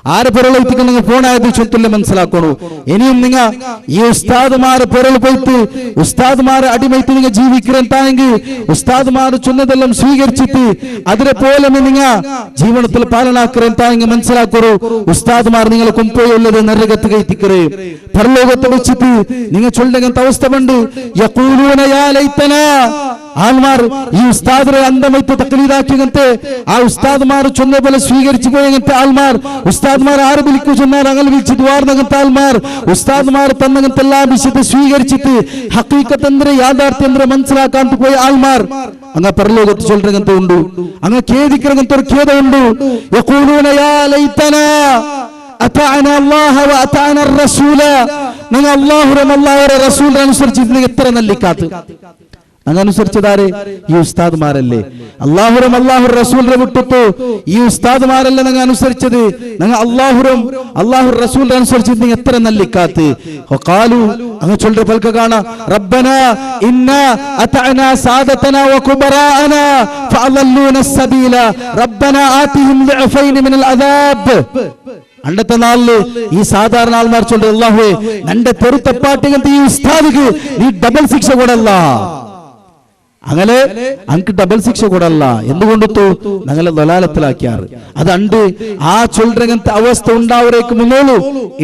ആരെ പൊരളെത്തിക്കൊണ്ടങ്ങ് ഫോണായത് ചൊത്തുള്ള മനസ്സിലാക്കണു ഇനിയും നിങ്ങൾ ഈ ഉസ്താദ്മാരെ പൊരൾ പോയിട്ട് ഉസ്താദ്മാരെ അടിമയിട്ട് നിങ്ങൾ ജീവിക്കാൻ താങ്കി ഉസ്താദ്മാർ ചൊന്നതെല്ലാം സ്വീകരിച്ചിട്ട് അതിനെ പോലെ നിങ്ങൾ ജീവനത്തിൽ പാലനാക്കറൻ താങ്കി മനസ്സിലാക്കറു ഉസ്താദ്മാർ നിങ്ങളെ കൊമ്പോയുള്ളത് നരകത്ത് കയറ്റിക്കറ് പരലോകത്ത് വെച്ചിട്ട് നിങ്ങൾ ചൊല്ലങ്ങനത്തെ അവസ്ഥ ഉണ്ട് യഖൂലൂന യാ ലൈതനാ ആൾമാർ ഈ ഉസ്താദിനെ അന്തമായിട്ട് തക്ലീദാക്കിയങ്ങനത്തെ ആ ഉസ്താദ്മാർ ചൊന്ന പോലെ സ്വീകരിച്ചു പോയങ്ങനത്തെ ആൾമാർ ഉസ്താദ്മാർ ആര് വിളിക്കു ചൊന്നാൽ അങ്ങനെ വിളിച്ച് ദ്വാർന്നങ്ങനത്തെ ആൾമാർ ഉസ്താദ്മാർ തന്നങ്ങനത്തെ എല്ലാം വിശുദ്ധ സ്വീകരിച്ചിട്ട് ഹഖീഖത്ത് യാഥാർത്ഥ്യം മനസ്സിലാക്കാൻ പോയ ആൾമാർ അങ്ങ് പരലോകത്ത് ചൊല്ലങ്ങനത്തെ ഉണ്ട് അങ്ങ് ഖേദിക്കങ്ങനത്തെ ഒരു ഖേദമുണ്ട് യഖൂലൂന യാ ലൈതനാ അതഅന അല്ലാഹ വ അതഅന റസൂല നിങ്ങൾ അല്ലാഹുവിനെ റസൂലിനെ അനുസരിച്ച് എത്ര നല്ലിക്കാത്ത് അങ്ങ് അനുസരിച്ചതാരെ ഈ ഉസ്താദ്മാരല്ലേ അല്ലാഹുവും അല്ലാഹുവിന്റെ റസൂലിനെ വിട്ടിട്ട് ഈ ഉസ്താദ്മാരല്ലേ നിങ്ങൾ അനുസരിച്ചത് നിങ്ങൾ അല്ലാഹു റസൂലിനെ അനുസരിച്ച് നിങ്ങൾ എത്ര നല്ലിക്കാത്ത് വഖാലു അങ്ങ് ചൊല്ലുന്ന പൽക്ക കാണാ റബ്ബനാ ഇന്നാ അതഅനാ സാദതനാ വകുബറാഅനാ ഫഅളല്ലൂന السبيل റബ്ബനാ ആതിഹിം ളിഅഫൈൻ മിനൽ അദാബ് അന്നത്തെ നാളില് ഈ സാധാരണ ആൾമാർ ചൊല്ലുന്നത് അല്ലാഹുവേ നിന്റെ പൊരുത്തപ്പാട്ടിങ്ങനത്തെ ഈ ഉസ്താദിക്ക് നീ ഡബിൾ ശിക്ഷ കൊടുല്ല അങ്ങനെ അങ്ക് ഡബിൾ ശിക്ഷ കൂടല്ല എന്തുകൊണ്ടു ഞങ്ങളെ ദലാലത്തിലാക്കിയാറ് അതുണ്ട് ആ ചൊല്ലങ്ങനത്തെ അവസ്ഥ ഉണ്ടാവരേക്ക് മുന്നോളൂ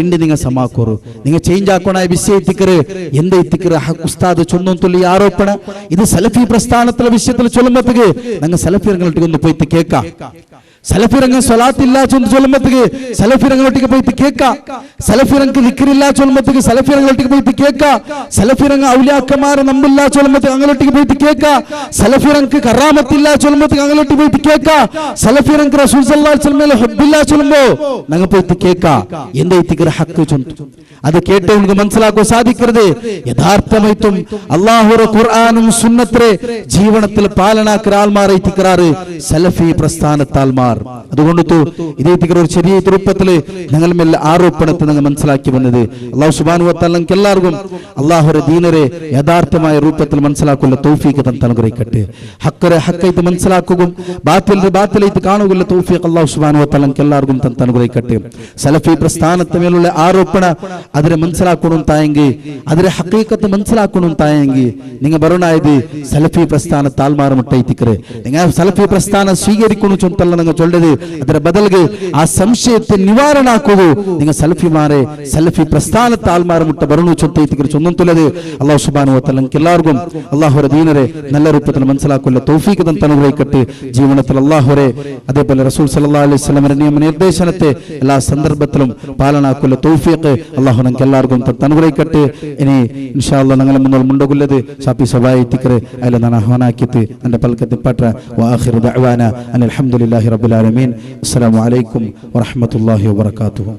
ഇണ്ട് നിങ്ങൾ സമാക്കോറു നിങ്ങൾ ചേഞ്ച് ആക്കണായ വിഷയ എത്തിക്കറ് എന്ത് എത്തിക്കറ് ഉസ്താദ് ചൊന്നും തുള്ളി ആരോപണ ഇത് സലഫി പ്രസ്ഥാനത്തിലെ വിഷയത്തിൽ ചൊല്ലുമ്പോഴത്തേക്ക് ഞങ്ങൾ സലഫിയങ്ങൾക്ക് ഒന്ന് പോയിട്ട് കേൾക്കാം സലഫിരങ്ങ സ്വലാത്തില്ല ചൊല്ലുമ്പോഴത്തേക്ക് സലഫിരങ്ങളൊട്ടിക്ക് പോയിട്ട് കേൾക്കാം സലഫിരങ്ങൾക്ക് ദിക്റില്ല ചൊല്ലുമ്പോഴത്തേക്ക് സലഫിരങ്ങളൊട്ടിക്ക് പോയിട്ട് കേൾക്കാം സലഫിരങ്ങ ഔലിയാക്കന്മാരെ നമ്പില്ല ചൊല്ലുമ്പോഴത്തേക്ക് അങ്ങോട്ടേക്ക് പോയിട്ട് കേൾക്കാം സലഫിരങ്ങൾക്ക് കറാമത്തില്ല ചൊല്ലുമ്പോഴത്തേക്ക് അങ്ങോട്ടേക്ക് പോയിട്ട് കേൾക്കാം സലഫിരങ്ങൾക്ക് റസൂൽ സല്ലല്ലാഹു അലൈഹി വസല്ലം ഹബ്ബില്ല ചൊല്ലുമ്പോ ഞങ്ങൾ പോയിട്ട് കേൾക്കാം എന്താ ഇത്തിക്കറ ഹക്ക് ചൊല്ലും അത് കേട്ട് നമുക്ക് മനസ്സിലാക്കാൻ സാധിക്കരുത് യഥാർത്ഥമായിട്ടും അല്ലാഹുവിന്റെ ഖുർആനും സുന്നത്തിലെ ജീവനത്തിൽ പാലനാക്കര ആൾമാർ ഇത്തിക്കറാറ് സലഫി പ്രസ്ഥാനത്തെ ആൾമാർ അതുകൊണ്ട് ഇതേ ഒരു ചെറിയ രൂപത്തില് ഞങ്ങൾ മേലെ ആരോപണത്തെ നിങ്ങൾ മനസ്സിലാക്കി വന്നത് അല്ലാഹു സുബ്ഹാനഹു വ തആല നമുക്ക് എല്ലാവർക്കും അല്ലാഹുവിന്റെ ദീനരെ യഥാർത്ഥമായ രൂപത്തിൽ മനസ്സിലാക്കുന്ന തൗഫീഖ് തന്ന് അനുഗ്രഹിക്കട്ടെ ഹക്കറെ ഹക്കായിട്ട് മനസ്സിലാക്കുകയും ബാത്തിലിനെ ബാത്തിലായിട്ട് കാണുകയുള്ള തൗഫീഖ് അല്ലാഹു സുബ്ഹാനഹു വ തആല നമുക്ക് എല്ലാവർക്കും തന്ന് അനുഗ്രഹിക്കട്ടെ സലഫി പ്രസ്ഥാനത്തെ മേലുള്ള ആരോപണ അതിനെ മനസ്സിലാക്കണം തായെങ്കിൽ അതിന്റെ ഹഖീഖത്ത് മനസ്സിലാക്കണം തായെങ്കിൽ നിങ്ങൾ പറയണായത് സലഫി പ്രസ്ഥാനത്തെ ആൾമാർ മുട്ടയിത്തിക്കറ് നിങ്ങൾ സലഫി പ്രസ്ഥാനം സ്വീകരിക്കണം ചൊന്തല്ല നിങ്ങൾ ചൊല്ലത് ಅದರ ಬದಲಿಗೆ ಆ ಸಂಶಯത്തെ ನಿವಾರಣಾಕುವುದು നിങ്ങൾ സലഫിമാരെ സലഫി പ്രസ്ഥാനത്തെ ആൾമാർ മുട്ട ബറണു ചൊന്തയിത്തിക്കറ് ചൊന്നുന്നത് അല്ലാഹു സുബ്ഹാനഹു വ തആല എല്ലാവർക്കും അല്ലാഹുവിന്റെ ദീനരെ നല്ല രൂപത്തിൽ മനസ്സിലാക്കുന്ന തൗഫീഖ് തന്ന് അനുഗ്രഹിക്കട്ടെ ജീവനത്തിൽ അല്ലാഹുവരെ അതേപോലെ റസൂൽ സല്ലല്ലാഹു അലൈഹി വസല്ലമയുടെ നിയമ നിർദ്ദേശനത്തെ എല്ലാ സന്ദർഭത്തിലും പാലനാക്കുന്ന തൗഫീഖ് അല്ലാഹു നമുക്ക് എല്ലാവർക്കും തന്ന് അനുഗ്രഹിക്കട്ടെ ഇനി ഇൻഷാ അല്ലാഹ് ഞങ്ങൾ മുന്നോട്ട് മുണ്ടകുള്ളത് ഷാഫി സബായിത്തിക്കറ് അല്ല ഞാൻ ആഹ്വാനാക്കിയിട്ട് എൻ്റെ പൽക്കത്തിൽ പറ്റ വആഖിറു ദഅവാന അൽഹംദുലില്ലാഹി റബ്ബിൽ ആലമീൻ അസ്സലാമു അലൈക്കും വറഹ്മത്തുള്ളാഹി വബറകാതുഹു.